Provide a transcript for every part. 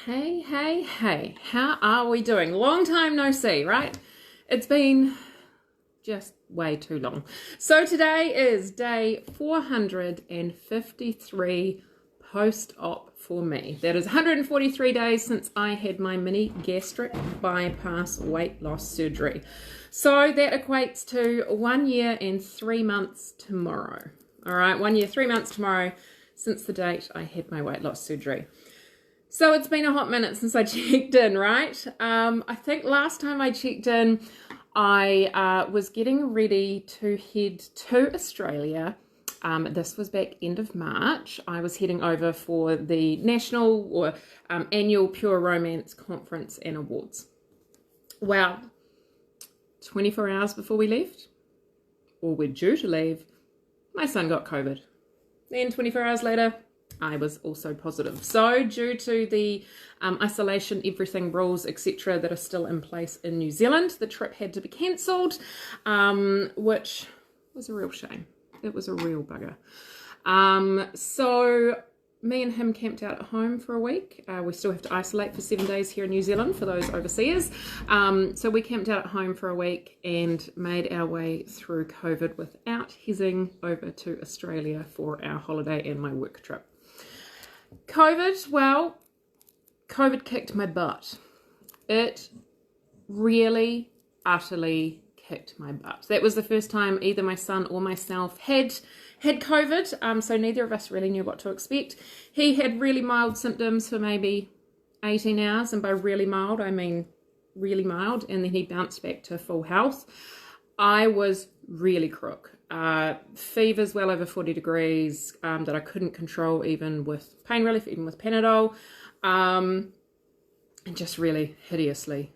Hey, how are we doing? Long time no see, right? It's been just way too long. So today is day 453 post-op for me. That is 143 days since I had my mini gastric bypass weight loss surgery. So that equates to 1 year and 3 months tomorrow. All right, 1 year, 3 months tomorrow since the date I had my weight loss surgery. So it's been a hot minute since I checked in, right? I think last time I checked in, I was getting ready to head to Australia. This was back end of March. I was heading over for the national or annual Pure Romance Conference and Awards. Well, 24 hours before we left, or we're due to leave, my son got COVID. Then 24 hours later, I was also positive. So due to the isolation, everything rules, etc. that are still in place in New Zealand, the trip had to be cancelled, which was a real shame. It was a real bugger. So me and him camped out at home for a week. We still have to isolate for 7 days here in New Zealand for those overseas. So we camped out at home for a week and made our way through COVID without heading over to Australia for our holiday and my work trip. COVID kicked my butt. It really, utterly kicked my butt. That was the first time either my son or myself had COVID, so neither of us really knew what to expect. He had really mild symptoms for maybe 18 hours, and by really mild, I mean really mild, and then he bounced back to full health. I was really crook. Fevers well over 40 degrees that I couldn't control even with pain relief, even with Panadol, and just really hideously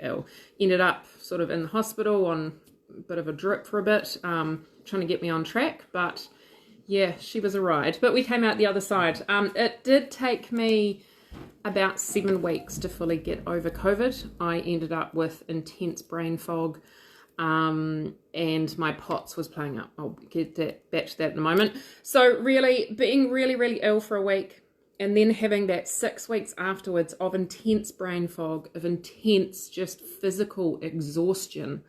ill. Ended up sort of in the hospital on a bit of a drip for a bit, trying to get me on track, but yeah, she was a ride. But we came out the other side. It did take me about 7 weeks to fully get over COVID. I ended up with intense brain fog, and my POTS was playing up. I'll get back to that in a moment. So really being really ill for a week, and then having that 6 weeks afterwards of intense brain fog, of intense just physical exhaustion.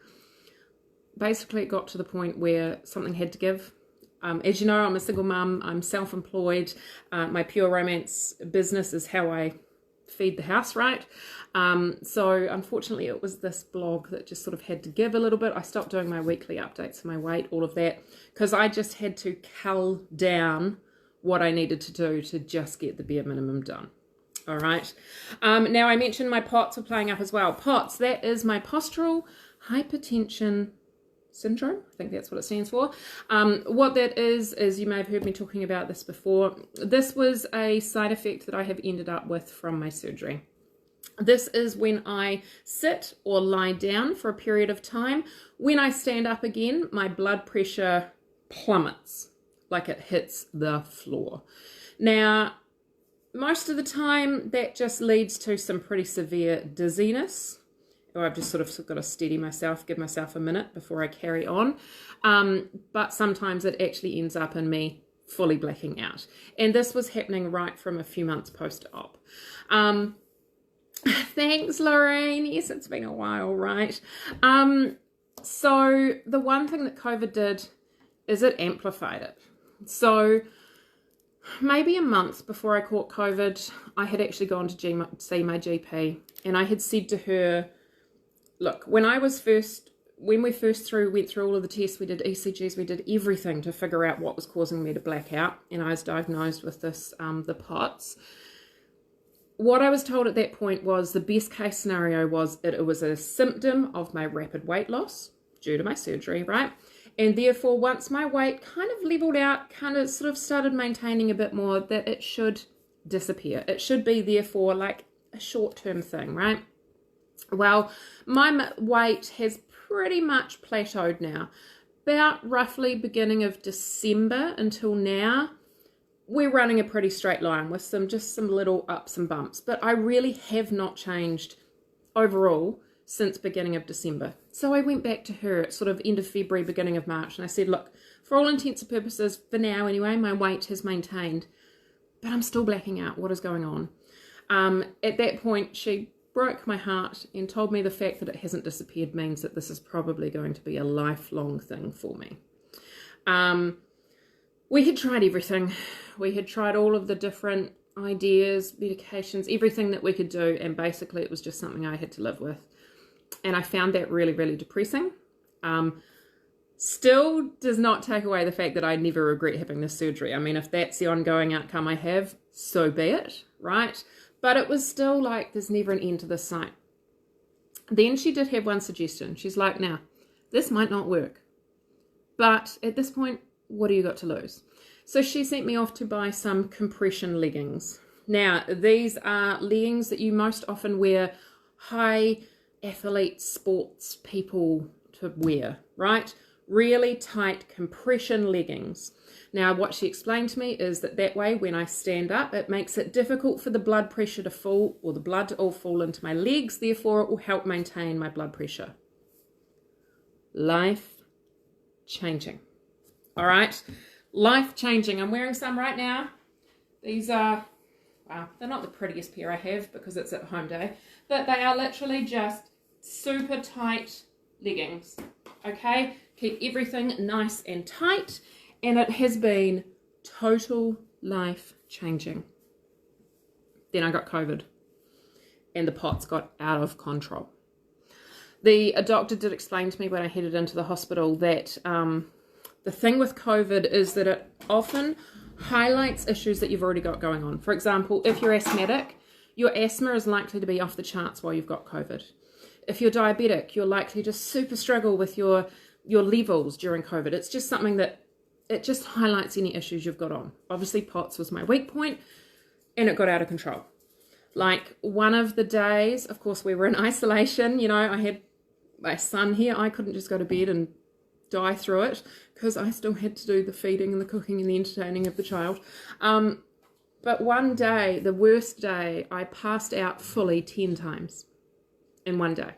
Basically it got to the point where something had to give. As you know, I'm a single mum, I'm self-employed. My Pure Romance business is how I feed the house, right? So unfortunately it was this blog that just sort of had to give a little bit. I stopped doing my weekly updates of my weight, all of that, because I just had to cull down what I needed to do to just get the bare minimum done. All right. Now I mentioned my POTS were playing up as well. POTS, that is my postural hypertension syndrome. I think that's what it stands for. What that is you may have heard me talking about this before. This was a side effect that I have ended up with from my surgery. This is when I sit or lie down for a period of time. When I stand up again, my blood pressure plummets, like it hits the floor. Now, most of the time that just leads to some pretty severe dizziness, or I've just sort of got to steady myself, give myself a minute before I carry on. But sometimes it actually ends up in me fully blacking out. And this was happening right from a few months post-op. Thanks, Lorraine. Yes, it's been a while, right? So the one thing that COVID did is it amplified it. So maybe a month before I caught COVID, I had actually gone to see my GP, and I had said to her, look, when we first went through all of the tests, we did ECGs, we did everything to figure out what was causing me to black out, and I was diagnosed with this, the POTS. What I was told at that point was the best case scenario was it was a symptom of my rapid weight loss due to my surgery, right? And therefore, once my weight kind of leveled out, kind of sort of started maintaining a bit more, that it should disappear. It should be therefore like a short-term thing, right? Well, my weight has pretty much plateaued now. About roughly beginning of December until now, we're running a pretty straight line with just some little ups and bumps. But I really have not changed overall since beginning of December. So I went back to her at sort of end of February, beginning of March, and I said, look, for all intents and purposes, for now anyway, my weight has maintained, but I'm still blacking out. What is going on? At that point, she broke my heart and told me the fact that it hasn't disappeared means that this is probably going to be a lifelong thing for me. We had tried everything. We had tried all of the different ideas, medications, everything that we could do, and basically it was just something I had to live with. And I found that really, really depressing. Still does not take away the fact that I never regret having this surgery. I mean, if that's the ongoing outcome I have, so be it, right? But it was still like, there's never an end to this sight. Then she did have one suggestion. She's like, now, this might not work, but at this point, what do you got to lose? So she sent me off to buy some compression leggings. Now, these are leggings that you most often wear high athlete sports people to wear, right? Really tight compression leggings. Now, what she explained to me is that way, when I stand up, it makes it difficult for the blood pressure to fall, or the blood to all fall into my legs. Therefore, it will help maintain my blood pressure. Life changing. All right. Life changing. I'm wearing some right now. These are, wow, they're not the prettiest pair I have because it's at home day, but they are literally just super tight leggings. Okay. Keep everything nice and tight. And it has been total life changing. Then I got COVID and the POTS got out of control. The doctor did explain to me when I headed into the hospital that the thing with COVID is that it often highlights issues that you've already got going on. For example, if you're asthmatic, your asthma is likely to be off the charts while you've got COVID. If you're diabetic, you're likely to super struggle with your levels during COVID. It's just something that it just highlights any issues you've got on. Obviously, POTS was my weak point, and it got out of control. Like one of the days, of course, we were in isolation. You know, I had my son here. I couldn't just go to bed and die through it because I still had to do the feeding and the cooking and the entertaining of the child. But one day, the worst day, I passed out fully 10 times in one day.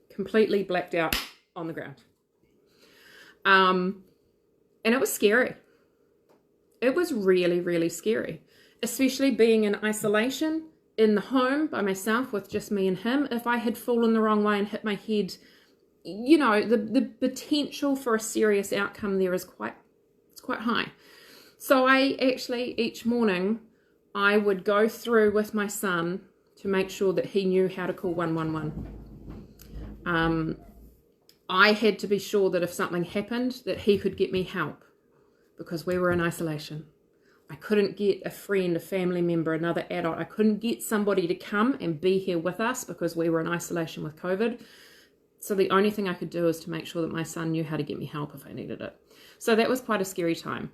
Completely blacked out on the ground. And it was scary. It was really, really scary, especially being in isolation in the home by myself with just me and him. If I had fallen the wrong way and hit my head, you know, the potential for a serious outcome there is quite high. So I actually, each morning, I would go through with my son to make sure that he knew how to call 111. I had to be sure that if something happened, that he could get me help because we were in isolation. I couldn't get a friend, a family member, another adult. I couldn't get somebody to come and be here with us because we were in isolation with COVID. So the only thing I could do is to make sure that my son knew how to get me help if I needed it. So that was quite a scary time.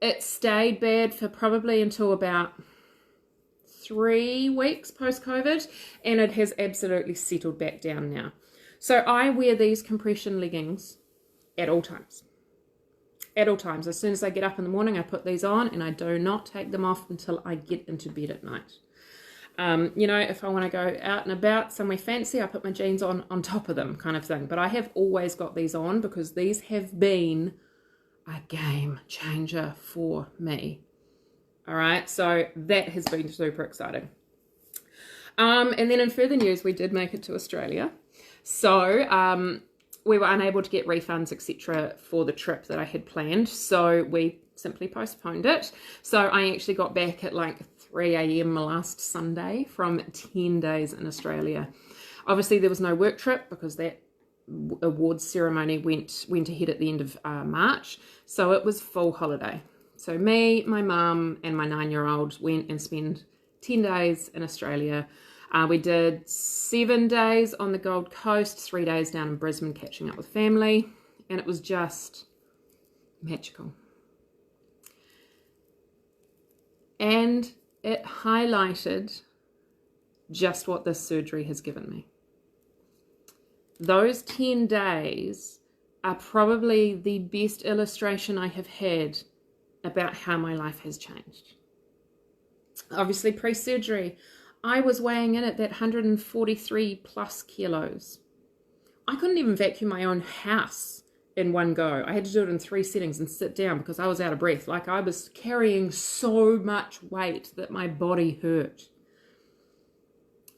It stayed bad for probably until about 3 weeks post-COVID, and it has absolutely settled back down now. So I wear these compression leggings at all times. At all times. As soon as I get up in the morning, I put these on and I do not take them off until I get into bed at night. You know, if I want to go out and about somewhere fancy, I put my jeans on top of them kind of thing. But I have always got these on because these have been a game changer for me. All right. So that has been super exciting. And then in further news, we did make it to Australia. So we were unable to get refunds, etc. for the trip that I had planned. So we simply postponed it. So I actually got back at like 3 a.m. last Sunday from 10 days in Australia. Obviously, there was no work trip because that awards ceremony went ahead at the end of March. So it was full holiday. So me, my mum, and my 9-year-old went and spent 10 days in Australia. We did 7 days on the Gold Coast, 3 days down in Brisbane catching up with family, and it was just magical. And it highlighted just what this surgery has given me. Those 10 days are probably the best illustration I have had about how my life has changed. Obviously, pre-surgery, I was weighing in at that 143 plus kilos. I couldn't even vacuum my own house in one go. I had to do it in 3 settings and sit down because I was out of breath. Like I was carrying so much weight that my body hurt.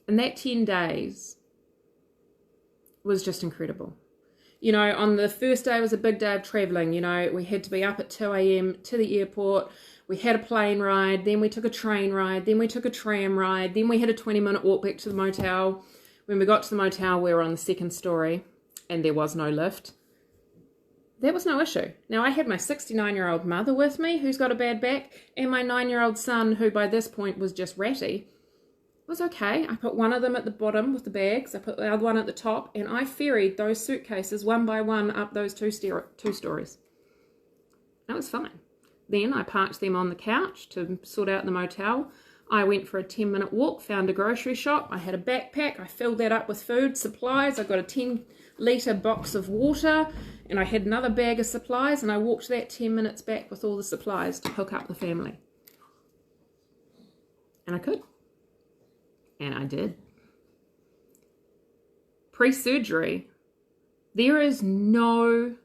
And that 10 days was just incredible. You know, on the first day was a big day of traveling. You know, we had to be up at 2 a.m. to the airport. We had a plane ride, then we took a train ride, then we took a tram ride, then we had a 20-minute walk back to the motel. When we got to the motel, we were on the second story and there was no lift. That was no issue. Now, I had my 69-year-old mother with me, who's got a bad back, and my 9-year-old son, who by this point was just ratty. It was okay. I put one of them at the bottom with the bags, I put the other one at the top, and I ferried those suitcases one by one up those two stories. That was fine. Then I parked them on the couch to sort out the motel. I went for a 10-minute walk, found a grocery shop. I had a backpack. I filled that up with food, supplies. I got a 10-litre box of water, and I had another bag of supplies, and I walked that 10 minutes back with all the supplies to hook up the family. And I could. And I did. Pre-surgery, there is no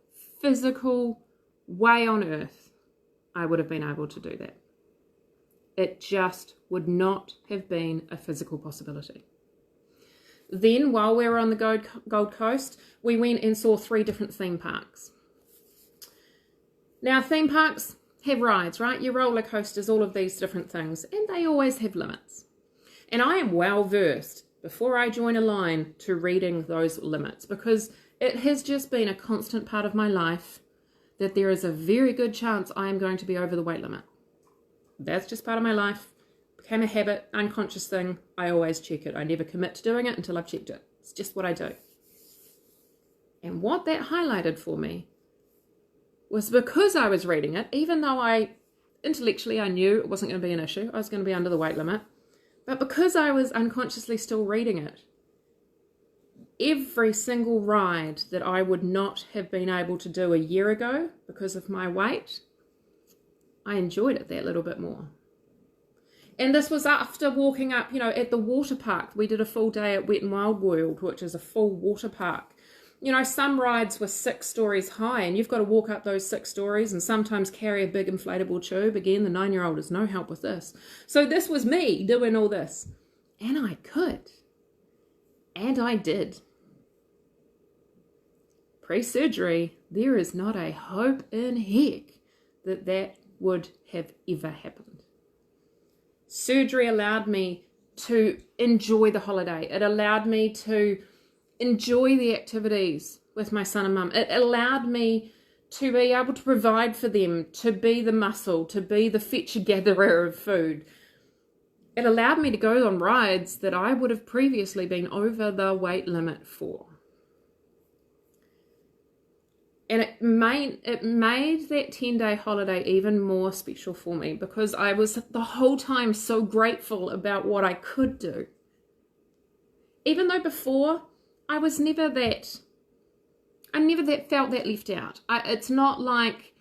physical way on earth I would have been able to do that. It just would not have been a physical possibility. Then, while we were on the Gold Coast, we went and saw 3 different theme parks. Now, theme parks have rides, right? Your roller coasters, all of these different things, and they always have limits. And I am well versed, before I join a line, to reading those limits, because it has just been a constant part of my life that there is a very good chance I am going to be over the weight limit. That's just part of my life. Became a habit, unconscious thing. I always check it. I never commit to doing it until I've checked it. It's just what I do. And what that highlighted for me was, because I was reading it, even though intellectually I knew it wasn't going to be an issue, I was going to be under the weight limit, but because I was unconsciously still reading it, every single ride that I would not have been able to do a year ago because of my weight, I enjoyed it that little bit more. And this was after walking up, you know, at the water park. We did a full day at Wet n Wild World, which is a full water park. You know, some rides were 6 stories high, and you've got to walk up those 6 stories and sometimes carry a big inflatable tube. Again, the 9-year-old is no help with this. So this was me doing all this. And I could. And I did. Pre-surgery, there is not a hope in heck that would have ever happened. Surgery allowed me to enjoy the holiday. It allowed me to enjoy the activities with my son and mum. It allowed me to be able to provide for them, to be the muscle, to be the fetcher-gatherer of food. It allowed me to go on rides that I would have previously been over the weight limit for. And it made that 10-day holiday even more special for me, because I was the whole time so grateful about what I could do. Even though before, I never felt that left out. It's not like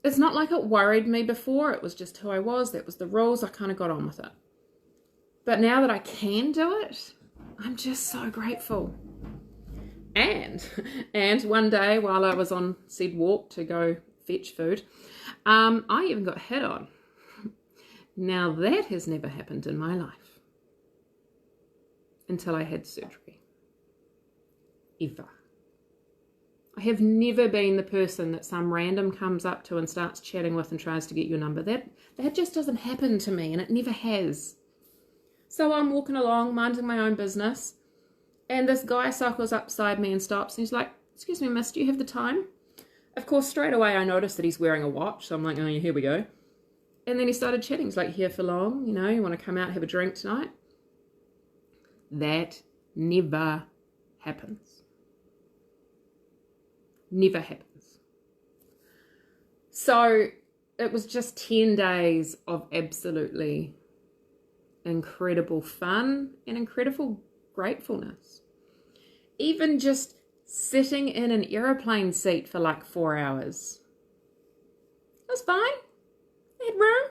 it worried me before. It was just who I was. That was the rules. I kind of got on with it. But now that I can do it, I'm just so grateful. And one day while I was on said walk to go fetch food, I even got hit on. Now that has never happened in my life until I had surgery. Ever. I have never been the person that some random comes up to and starts chatting with and tries to get your number. That just doesn't happen to me, and it never has. So I'm walking along, minding my own business, and this guy cycles up beside me and stops, and he's like, "Excuse me, miss, do you have the time?" Of course, straight away I noticed that he's wearing a watch, so I'm like, "Oh, here we go." And then he started chatting. He's like, "Here for long? You know, you want to come out, have a drink tonight?" That never happens. Never happens. So it was just 10 days of absolutely incredible fun and incredible gratefulness. Even just sitting in an aeroplane seat for like 4 hours. It was fine. I had room.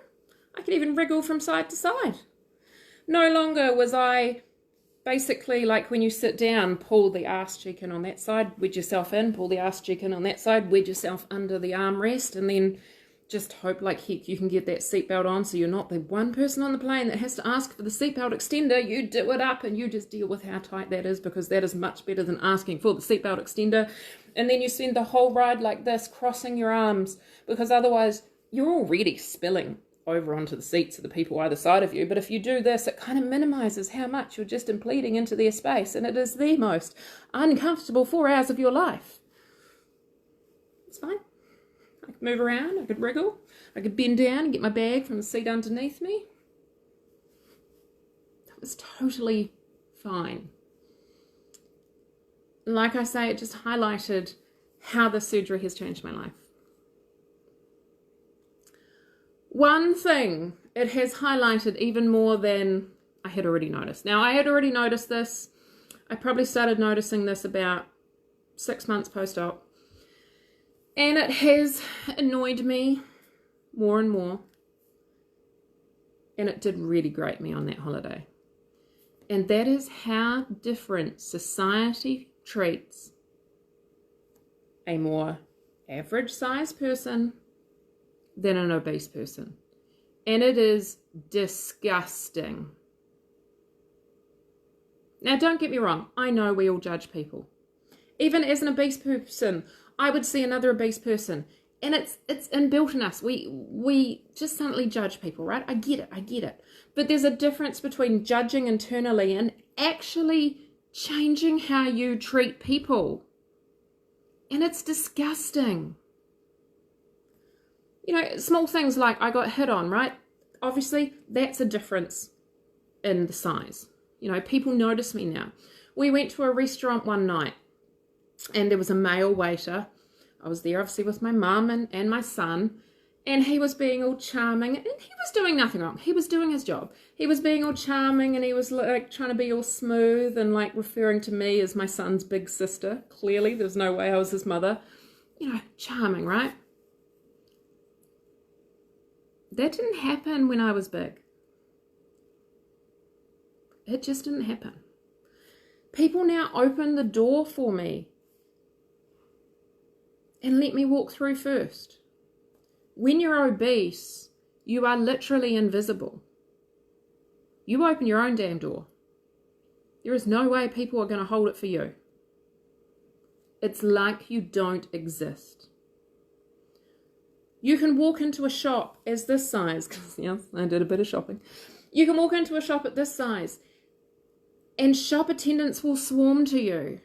I could even wriggle from side to side. No longer was I basically like when you sit down, pull the arse cheek in on that side, wedge yourself in, pull the arse cheek in on that side, wedge yourself under the armrest, and then just hope like heck you can get that seatbelt on so you're not the one person on the plane that has to ask for the seatbelt extender. You do it up and you just deal with how tight that is, because that is much better than asking for the seatbelt extender. And then you spend the whole ride like this, crossing your arms, because otherwise you're already spilling over onto the seats of the people either side of you. But if you do this, it kind of minimizes how much you're just impeding into their space, and it is the most uncomfortable 4 hours of your life. It's fine. I could move around, I could wriggle, I could bend down and get my bag from the seat underneath me. That was totally fine. Like I say, it just highlighted how the surgery has changed my life. One thing it has highlighted even more than I had already noticed. Now, I had already noticed this. I probably started noticing this about 6 months post-op. And it has annoyed me more and more. And it did really grate me on that holiday. And that is how different society treats a more average sized person than an obese person. And it is disgusting. Now, don't get me wrong. I know we all judge people. Even as an obese person, I would see another obese person, and it's inbuilt in us. We just suddenly judge people, right? I get it. But there's a difference between judging internally and actually changing how you treat people. And it's disgusting. You know, small things like I got hit on, right? Obviously, that's a difference in the size. You know, people notice me now. We went to a restaurant one night, and there was a male waiter. I was there obviously with my mum and my son, and he was being all charming, and he was doing nothing wrong. He was doing his job. He was being all charming, and he was like trying to be all smooth and like referring to me as my son's big sister. Clearly, there's no way I was his mother. You know, charming, right? That didn't happen when I was big. It just didn't happen. People now open the door for me and let me walk through first. When you're obese, you are literally invisible. You open your own damn door. There is no way people are going to hold it for you. It's like you don't exist. You can walk into a shop as this size, because yes, I did a bit of shopping. You can walk into a shop at this size, and shop attendants will swarm to you.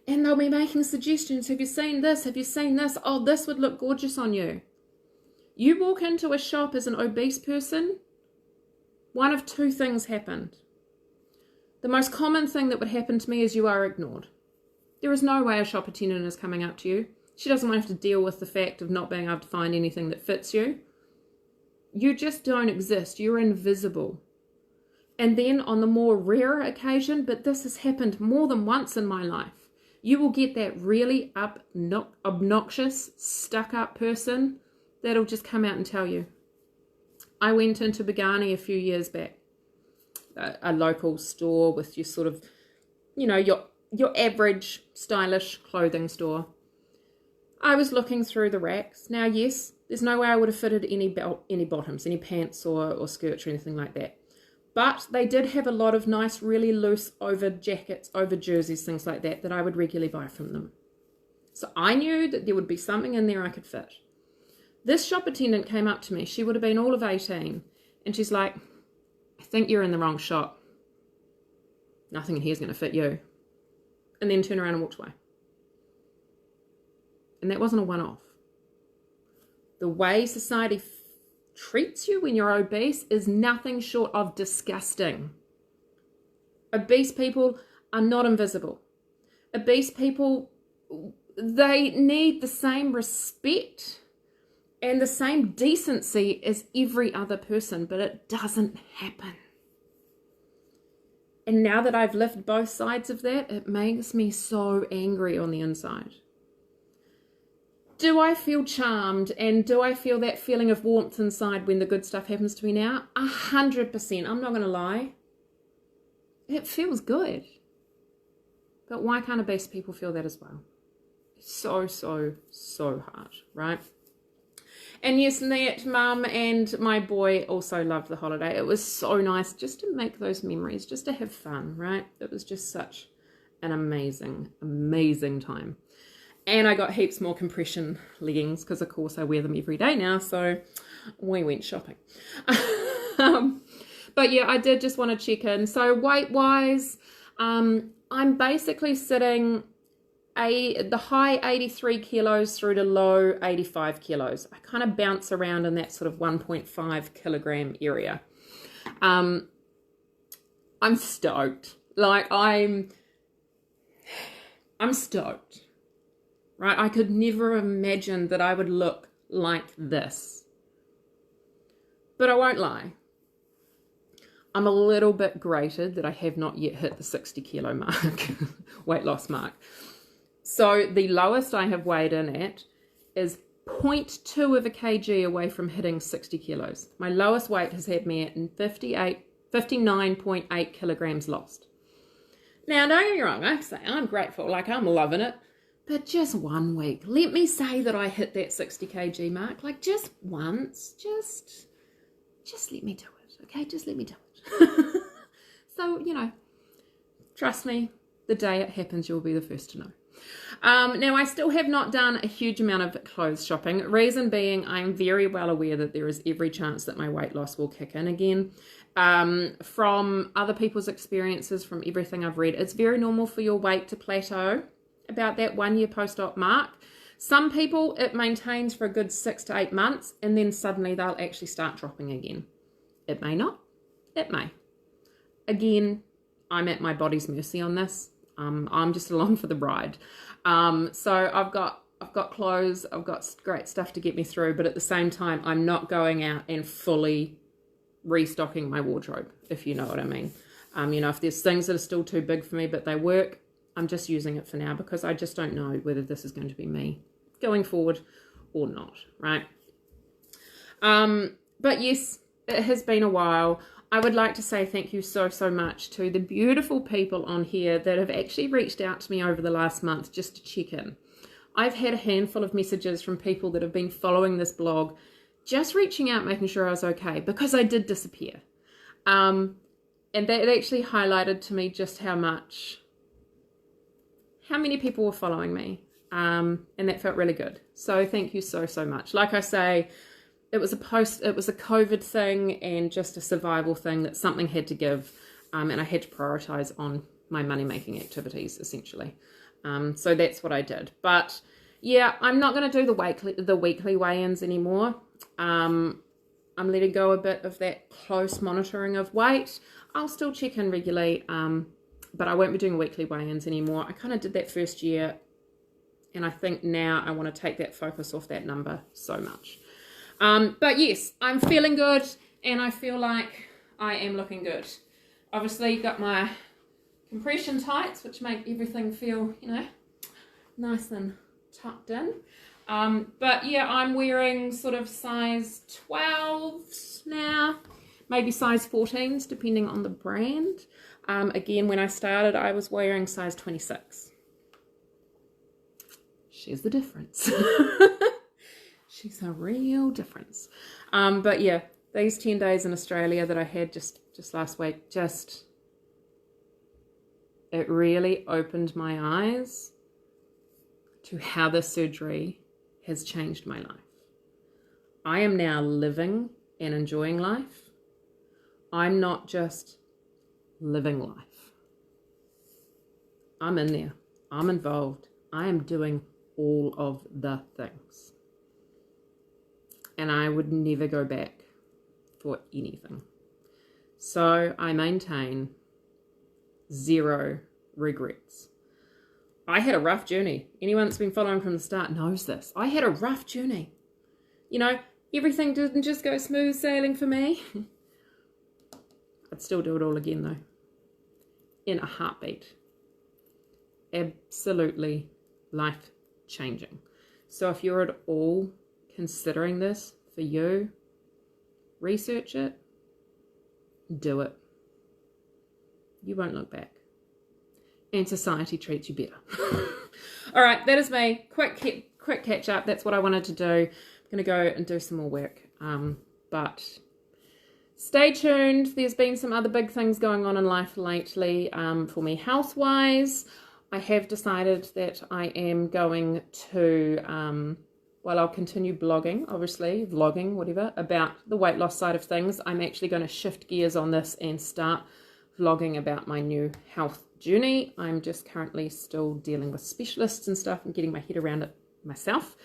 And they'll be making suggestions. Have you seen this? Have you seen this? Oh, this would look gorgeous on you. You walk into a shop as an obese person, one of two things happened. The most common thing that would happen to me is you are ignored. There is no way a shop attendant is coming up to you. She doesn't want to have to deal with the fact of not being able to find anything that fits you. You just don't exist. You're invisible. And then on the more rare occasion, but this has happened more than once in my life, you will get that really obnoxious, stuck-up person that'll just come out and tell you. I went into Begani a few years back, a local store with your sort of, you know, your average stylish clothing store. I was looking through the racks. Now, yes, there's no way I would have fitted any bottoms, any pants or skirts or anything like that. But they did have a lot of nice, really loose over jackets, over jerseys, things like that I would regularly buy from them. So I knew that there would be something in there I could fit. This shop attendant came up to me. She would have been all of 18. And she's like, I think you're in the wrong shop. Nothing in here is going to fit you. And then turned around and walked away. And that wasn't a one-off. The way society treats you when you're obese is nothing short of disgusting. Obese people are not invisible. Obese people, they need the same respect and the same decency as every other person, but it doesn't happen. And now that I've lived both sides of that, it makes me so angry on the inside. Do I feel charmed and do I feel that feeling of warmth inside when the good stuff happens to me now? 100%. I'm not going to lie. It feels good. But why can't obese people feel that as well? It's so hard, right? And yes, Nat, Mum, and my boy also loved the holiday. It was so nice just to make those memories, just to have fun, right? It was just such an amazing, amazing time. And I got heaps more compression leggings because, of course, I wear them every day now. So we went shopping. But yeah, I did just want to check in. So weight-wise, I'm basically sitting the high 83 kilos through to low 85 kilos. I kind of bounce around in that sort of 1.5 kilogram area. I'm stoked. Like, I'm stoked, right? I could never imagine that I would look like this. But I won't lie. I'm a little bit grated that I have not yet hit the 60 kilo mark, weight loss mark. So the lowest I have weighed in at is 0.2 of a kg away from hitting 60 kilos. My lowest weight has had me at 59.8 kilograms lost. Now, don't get me wrong, I say I'm grateful, like I'm loving it, but just 1 week. Let me say that I hit that 60 kg mark, like just once, just let me do it, okay? Just let me do it. So, you know, trust me, the day it happens, you'll be the first to know. Now, I still have not done a huge amount of clothes shopping. Reason being, I'm very well aware that there is every chance that my weight loss will kick in again. From other people's experiences, from everything I've read, it's very normal for your weight to plateau about that 1 year post-op mark. Some people, it maintains for a good 6 to 8 months, and then suddenly they'll actually start dropping again. It may not. It may. Again, I'm at my body's mercy on this. I'm just along for the ride. So I've got clothes, I've got great stuff to get me through, but at the same time, I'm not going out and fully restocking my wardrobe, if you know what I mean. You know, if there's things that are still too big for me, but they work, I'm just using it for now because I just don't know whether this is going to be me going forward or not, right? But yes, it has been a while. I would like to say thank you so much to the beautiful people on here that have actually reached out to me over the last month just to check in. I've had a handful of messages from people that have been following this blog, just reaching out, making sure I was okay, because I did disappear. And that actually highlighted to me just how many people were following me. And that felt really good. So thank you so much. Like I say, it was a COVID thing and just a survival thing that something had to give, and I had to prioritize on my money-making activities, essentially. So that's what I did. But yeah, I'm not going to do the weekly weigh-ins anymore. I'm letting go a bit of that close monitoring of weight. I'll still check in regularly, but I won't be doing weekly weigh-ins anymore. I kind of did that first year, and I think now I want to take that focus off that number so much. But yes, I'm feeling good and I feel like I am looking good. Obviously got my compression tights, which make everything feel, you know, nice and tucked in. But yeah, I'm wearing sort of size 12s now, maybe size 14s, depending on the brand. Again, when I started, I was wearing size 26. She's the difference. She's a real difference. But yeah, these 10 days in Australia that I had just last week, it really opened my eyes to how this surgery has changed my life. I am now living and enjoying life. I'm not just living life. I'm in there. I'm involved. I am doing all of the things. And I would never go back for anything. So I maintain 0 regrets. I had a rough journey. Anyone that's been following from the start knows this. I had a rough journey. You know, everything didn't just go smooth sailing for me. I'd still do it all again though. In a heartbeat. Absolutely life-changing. So if you're at all considering this for you, research it, do it. You won't look back. And society treats you better. All right, that is me. Quick catch up. That's what I wanted to do going to go and do some more work. But stay tuned. There's been some other big things going on in life lately for me health-wise. I have decided that I am going to, well, I'll continue blogging, obviously, vlogging, whatever, about the weight loss side of things. I'm actually going to shift gears on this and start vlogging about my new health journey. I'm just currently still dealing with specialists and stuff and getting my head around it myself.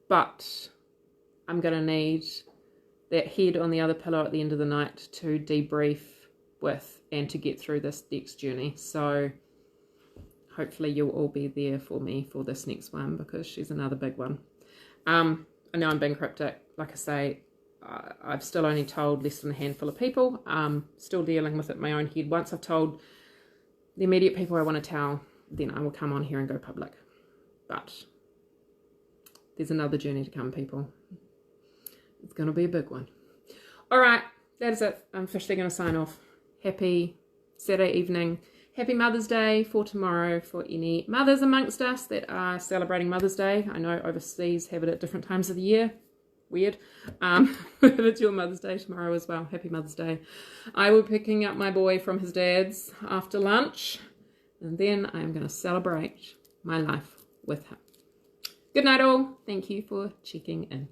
But I'm going to need that head on the other pillow at the end of the night to debrief with and to get through this next journey. So hopefully you'll all be there for me for this next one, because she's another big one. I know I'm being cryptic. Like I say, I've still only told less than a handful of people. Still dealing with it in my own head. Once I've told the immediate people I want to tell, then I will come on here and go public. But there's another journey to come, people. It's going to be a big one. All right, that is it. I'm officially going to sign off. Happy Saturday evening. Happy Mother's Day for tomorrow for any mothers amongst us that are celebrating Mother's Day. I know overseas have it at different times of the year. Weird. But it's your Mother's Day tomorrow as well. Happy Mother's Day. I will be picking up my boy from his dad's after lunch, and then I'm going to celebrate my life with him. Good night all. Thank you for checking in.